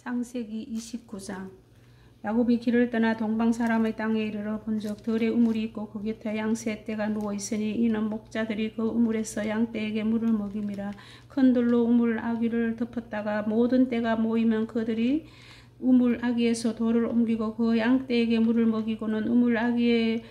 창세기 29장. 야곱이 길을 떠나 동방 사람의 땅에 이르러 본즉 들에 우물이 있고 그 곁에 양세 떼가 누워 있으니 이는 목자들이 그 우물에서 양떼에게 물을 먹임이라. 큰 돌로 우물 아귀를 덮었다가 모든 떼가 모이면 그들이 우물 아귀에서 돌을 옮기고 그 양떼에게 물을 먹이고는 우물 아귀의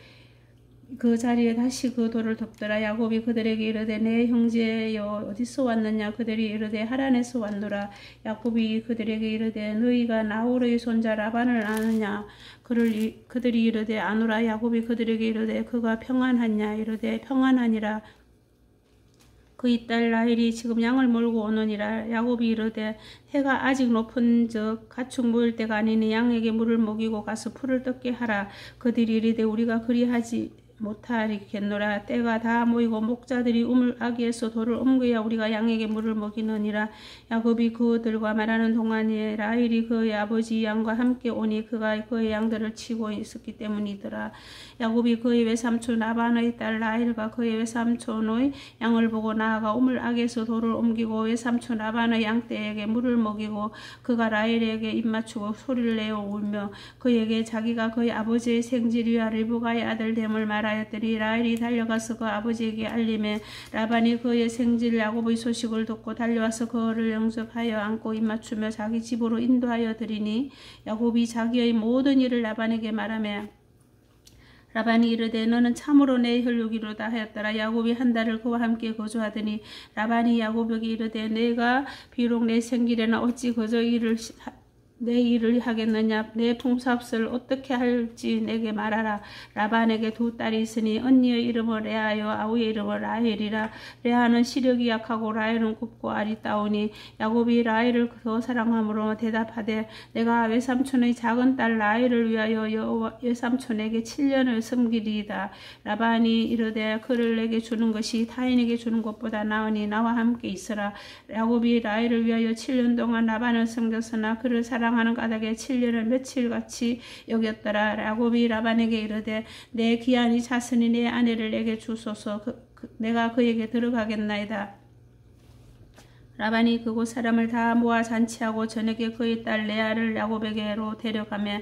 그 자리에 다시 그 돌을 덮더라. 야곱이 그들에게 이르되 내 형제여 어디서 왔느냐. 그들이 이르되 하란에서 왔노라. 야곱이 그들에게 이르되 너희가 나홀의 손자 라반을 아느냐. 그들이 이르되 아노라. 야곱이 그들에게 이르되 그가 평안하냐. 이르되 평안하니라. 그의 딸 라헬이 지금 양을 몰고 오느니라. 야곱이 이르되 해가 아직 높은즉 가축 모일 때가 아니니 양에게 물을 먹이고 가서 풀을 뜯게 하라. 그들이 이르되 우리가 그리하지 못하리겠노라. 때가 다 모이고 목자들이 우물 아귀에서 돌을 옮겨야 우리가 양에게 물을 먹이느니라. 야곱이 그들과 말하는 동안에 라헬이 그의 아버지 양과 함께 오니 그가 그의 양들을 치고 있었기 때문이더라. 야곱이 그의 외삼촌 라반의 딸 라헬과 그의 외삼촌의 양을 보고 나아가 우물 아귀에서 돌을 옮기고 외삼촌 라반의 양떼에게 물을 먹이고 그가 라헬에게 입맞추고 소리를 내어 울며 그에게 자기가 그의 아버지의 생질이와 르브가의 아들 됨을 말하였더니 라헬이 달려가서 그 아버지에게 알림해 라반이 그의 생질 야곱의 소식을 듣고 달려와서 그를 영접하여 안고 입맞추며 자기 집으로 인도하여 드리니 야곱이 자기의 모든 일을 라반에게 말하며 라반이 이르되 너는 참으로 내 혈육이로다 하였더라. 야곱이 한 달을 그와 함께 거주하더니 라반이 야곱에게 이르되 내가 비록 내 생길에는 어찌 그저 내 일을 하겠느냐. 내 품삯을 어떻게 할지 내게 말하라. 라반에게 두 딸이 있으니 언니의 이름은 레아요 아우의 이름은 라헬이라. 레아는 시력이 약하고 라헬은 곱고 아리따우니 야곱이 라헬을 더 사랑함으로 대답하되 내가 외삼촌의 작은 딸 라헬을 위하여 외삼촌에게 7년을 섬기리이다. 라반이 이르되 그를 내게 주는 것이 타인에게 주는 것보다 나으니 나와 함께 있으라. 야곱이 라헬을 위하여 7년 동안 라반을 섬겼으나 그를 사랑하는 까닭에 7년을 며칠같이 여겼더라. 야곱이 라반에게 이르되 내 귀한 이 자손이 내 아내를 내게 주소서. 내가 그에게 들어가겠나이다. 라반이 그곳 사람을 다 모아 잔치하고 저녁에 그의 딸 레아를 야곱에게로 데려가며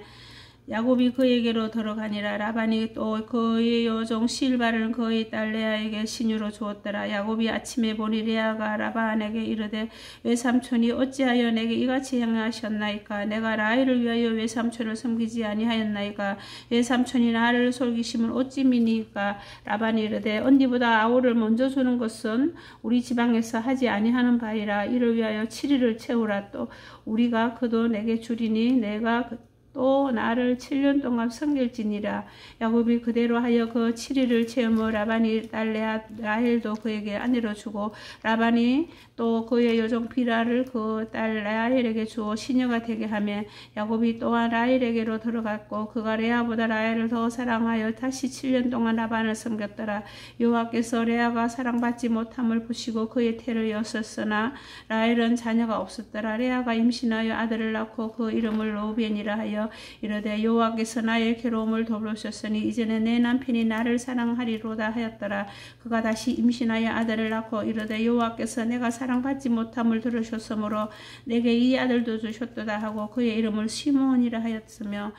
야곱이 그에게로 들어가니라. 라반이 또 그의 여종 실바를 그의 딸 레아에게 시녀로 주었더라. 야곱이 아침에 보니 레아가 라반에게 이르되 외삼촌이 어찌하여 내게 이같이 행하셨나이까. 내가 라헬을 위하여 외삼촌을 섬기지 아니하였나이까. 외삼촌이 나를 속이심을 어찌 미니까. 라반이 이르되 언니보다 아우를 먼저 주는 것은 우리 지방에서 하지 아니하는 바이라. 이를 위하여 7일을 채우라. 또 우리가 그도 내게 주리니 내가 또 나를 7년 동안 섬길지니라. 야곱이 그대로 하여 그 7일을 채우며 라반이 딸 라헬도 그에게 아내로 주고 라반이 또 그의 여종 비라를 그 딸 라헬에게 주어 시녀가 되게 하며 야곱이 또한 라헬에게로 들어갔고 그가 레아보다 라헬을 더 사랑하여 다시 7년 동안 라반을 섬겼더라. 여호와께서 레아가 사랑받지 못함을 보시고 그의 태를 여셨으나 라헬은 자녀가 없었더라. 레아가 임신하여 아들을 낳고 그 이름을 르우벤이라 하여 이르되 여호와께서 나의 괴로움을 돌보셨으니 이제는 내 남편이 나를 사랑하리로다 하였더라. 그가 다시 임신하여 아들을 낳고 이르되 여호와께서 내가 사랑받지 못함을 들으셨으므로 내게 이 아들도 주셨도다 하고 그의 이름을 시므온이라 하였으며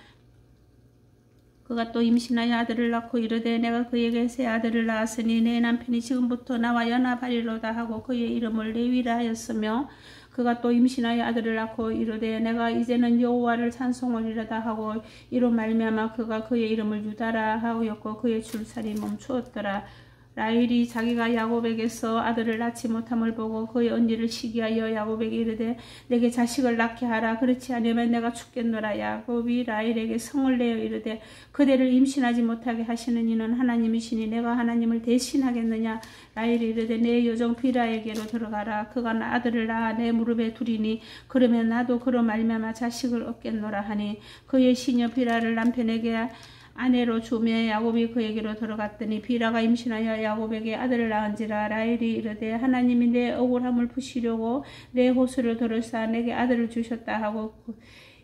그가 또 임신하여 아들을 낳고 이르되 내가 그에게 새 아들을 낳았으니 내 남편이 지금부터 나와 연합하리로다 하고 그의 이름을 레위라 하였으며 그가 또 임신하여 아들을 낳고 이르되 내가 이제는 여호와를 찬송하리로다 하고 이로 말미암아 그가 그의 이름을 유다라 하였고 그의 출산이 멈추었더라. 라헬이 자기가 야곱에게서 아들을 낳지 못함을 보고 그의 언니를 시기하여 야곱에게 이르되 내게 자식을 낳게 하라. 그렇지 않으면 내가 죽겠노라. 야곱이 라헬에게 성을 내어 이르되 그대를 임신하지 못하게 하시는 이는 하나님이시니 내가 하나님을 대신하겠느냐. 라헬이 이르되 내 여종 비라에게로 들어가라. 그가 아들을 낳아 내 무릎에 두리니 그러면 나도 그로 말미암아 자식을 얻겠노라 하니 그의 시녀 비라를 남편에게 아내로 주며 야곱이 그에게로 들어갔더니 비라가 임신하여 야곱에게 아들을 낳은지라. 라헬이 이르되 하나님이 내 억울함을 푸시려고 내 호소를 들으사 내게 아들을 주셨다 하고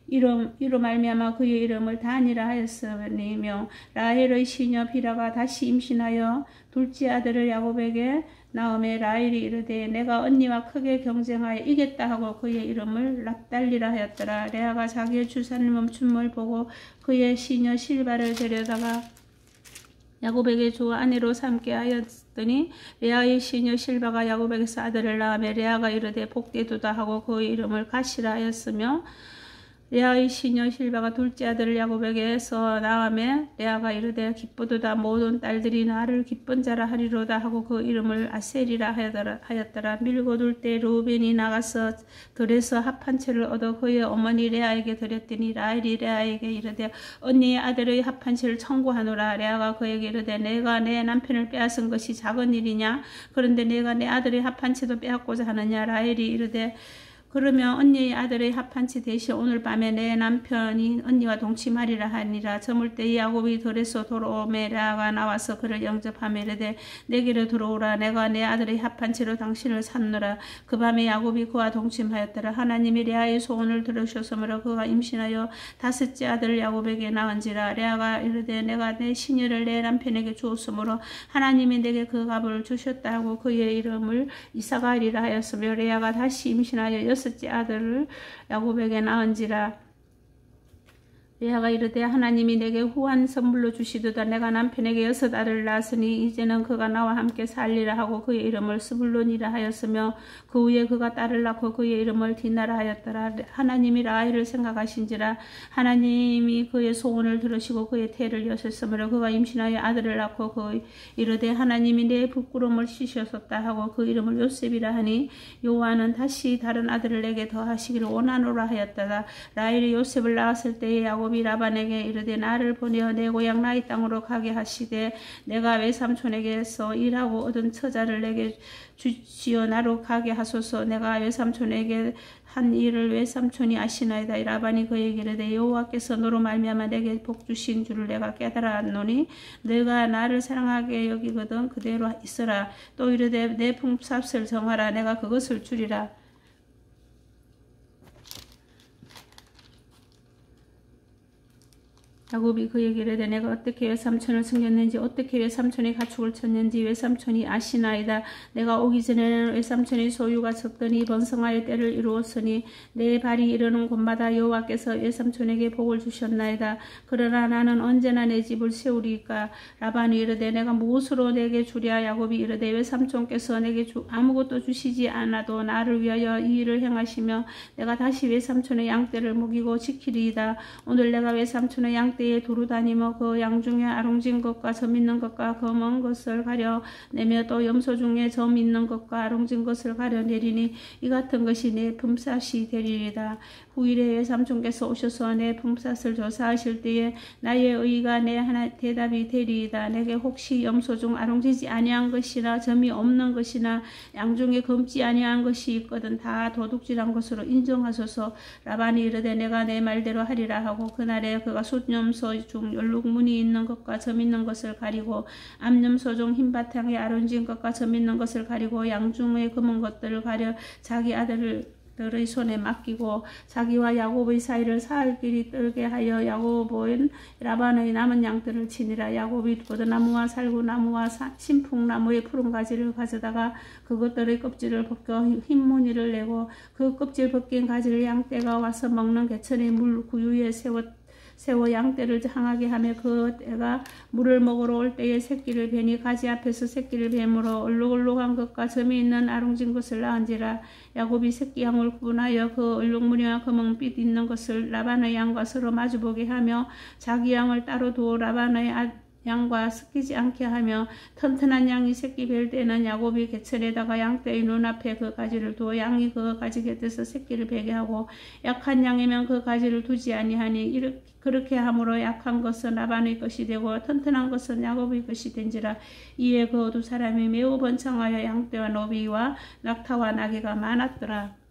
이로 말미암아 그의 이름을 단이라 하였으며 라헬의 시녀 비라가 다시 임신하여 둘째 아들을 야곱에게 낳음에 라헬이 이르되 내가 언니와 크게 경쟁하여 이겼다 하고 그의 이름을 납달리라 하였더라. 레아가 자기의 출산을 멈춤을 보고 그의 시녀 실바를 데려다가 야곱에게 주어 아내로 삼게 하였더니 레아의 시녀 실바가 야곱에게서 아들을 낳음에 레아가 이르되 복되도다 하고 그의 이름을 갓이라 하였으며 레아의 시녀 실바가 둘째 아들을 야곱에게서 낳음에 레아가 이르되 기쁘도다 모든 딸들이 나를 기쁜 자라 하리로다 하고 그 이름을 아셀이라 하였더라. 밀고 둘 때 르우벤이 나가서 들에서 합한 채를 얻어 그의 어머니 레아에게 드렸더니 라헬이 레아에게 이르되 언니의 아들의 합한 채를 청구하노라. 레아가 그에게 이르되 내가 내 남편을 빼앗은 것이 작은 일이냐? 그런데 내가 내 아들의 합한 채도 빼앗고자 하느냐? 라헬이 이르되 그러면 언니의 아들의 합한 채 대신 오늘 밤에 내 남편이 언니와 동침하리라 하니라. 저물 때 야곱이 들에서 돌아오매 레아가 나와서 그를 영접하며 이르되 내게로 들어오라. 내가 내 아들의 합한 채로 당신을 찾노라. 그 밤에 야곱이 그와 동침하였더라. 하나님이 레아의 소원을 들으셨으므로 그가 임신하여 다섯째 아들을 야곱에게 낳은지라. 레아가 이르되 내가 내 시녀를 내 남편에게 주었으므로 하나님이 내게 그 값을 주셨다 하고 그의 이름을 이사가리라 하였으며 레아가 다시 임신하여 여섯째 아들을 야곱에게 낳은지라. 레아가 이르되 하나님이 내게 후한 선물로 주시도다. 내가 남편에게 여섯 아들을 낳았으니 이제는 그가 나와 함께 살리라 하고 그의 이름을 스불론이라 하였으며 그 후에 그가 딸을 낳고 그의 이름을 디나라 하였더라. 하나님이 라헬을 생각하신지라. 하나님이 그의 소원을 들으시고 그의 태를 여셨으므로 그가 임신하여 아들을 낳고 그 이르되 하나님이 내 부끄러움을 씻으셨다 하고 그 이름을 요셉이라 하니 여호와는 다시 다른 아들을 내게 더하시기를 원하노라 하였더라. 라헬이 요셉을 낳았을 때에 야곱이 라반에게 이르되 나를 보내어 내 고향 나의 땅으로 가게 하시되 내가 외삼촌에게서 일하고 얻은 처자를 내게 주시어 나로 가게 하소서. 내가 외삼촌에게 한 일을 외삼촌이 아시나이다. 라반이 그에게 이르되 여호와께서 너로 말미암아 내게 복 주신 줄을 내가 깨달았노니 내가 나를 사랑하게 여기거든 그대로 있어라. 또 이르되 내 품삯을 정하라. 내가 그것을 주리라. 야곱이 그에게 이르되 내가 어떻게 외삼촌을 숨겼는지 어떻게 외삼촌의 가축을 쳤는지 외삼촌이 아시나이다. 내가 오기 전에는 외삼촌의 소유가 적더니 번성하여 때를 이루었으니 내 발이 이르는 곳마다 여호와께서 외삼촌에게 복을 주셨나이다. 그러나 나는 언제나 내 집을 세우리까? 라반이 이르되 내가 무엇으로 내게 주랴? 야곱이 이르되 외삼촌께서 내게 아무것도 주시지 않아도 나를 위하여 이 일을 행하시며 내가 다시 외삼촌의 양떼를 먹이고 지키리이다. 오늘 내가 외삼촌의 양떼에 두루 다니며 그 양 중에 아롱진 것과 점 있는 것과 검은 것을 가려내며 또 염소 중에 점 있는 것과 아롱진 것을 가려내리니 이 같은 것이 내 품삯이 되리이다. 후일에 외삼촌께서 오셔서 내 품삯을 조사하실 때에 나의 의가 내 하나 대답이 되리이다. 내게 혹시 염소 중 아롱지지 아니한 것이나 점이 없는 것이나 양 중에 검지 아니한 것이 있거든 다 도둑질한 것으로 인정하소서. 라반이 이르되 내가 내 말대로 하리라 하고 그날에 그가 숫염소 중 연룩무늬 있는 것과 점 있는 것을 가리고 암염소 중 흰바탕에 아론진 것과 점 있는 것을 가리고 양 중에 검은 것들을 가려 자기 아들을 들의 손에 맡기고 자기와 야곱의 사이를 사흘 길이 떨게 하여 야곱은 라반의 남은 양들을 치니라. 야곱이 포도나무와 살구나무와 신풍나무의 푸른 가지를 가져다가 그것들의 껍질을 벗겨 흰 무늬를 내고 그 껍질 벗긴 가지를 양떼가 와서 먹는 개천의 물 구유에 세워 양떼를 향하게 하며 그 떼가 물을 먹으러 올 때에 새끼를 베니 가지 앞에서 새끼를 뱀으로 얼룩얼룩한 것과 점이 있는 아롱진 것을 낳은지라. 야곱이 새끼 양을 구분하여 그 얼룩무늬와 검은빛 있는 것을 라반의 양과 서로 마주보게 하며 자기 양을 따로 두어 라반의 양과 섞이지 않게 하며 튼튼한 양이 새끼 뵐 때는 야곱이 개천에다가 양떼의 눈앞에 그 가지를 두어 양이 그 가지 곁에서 새끼를 베게 하고 약한 양이면 그 가지를 두지 아니하니 그렇게 함으로 약한 것은 라반의 것이 되고 튼튼한 것은 야곱의 것이 된지라. 이에 그 두 사람이 매우 번창하여 양떼와 노비와 낙타와 나귀가 많았더라.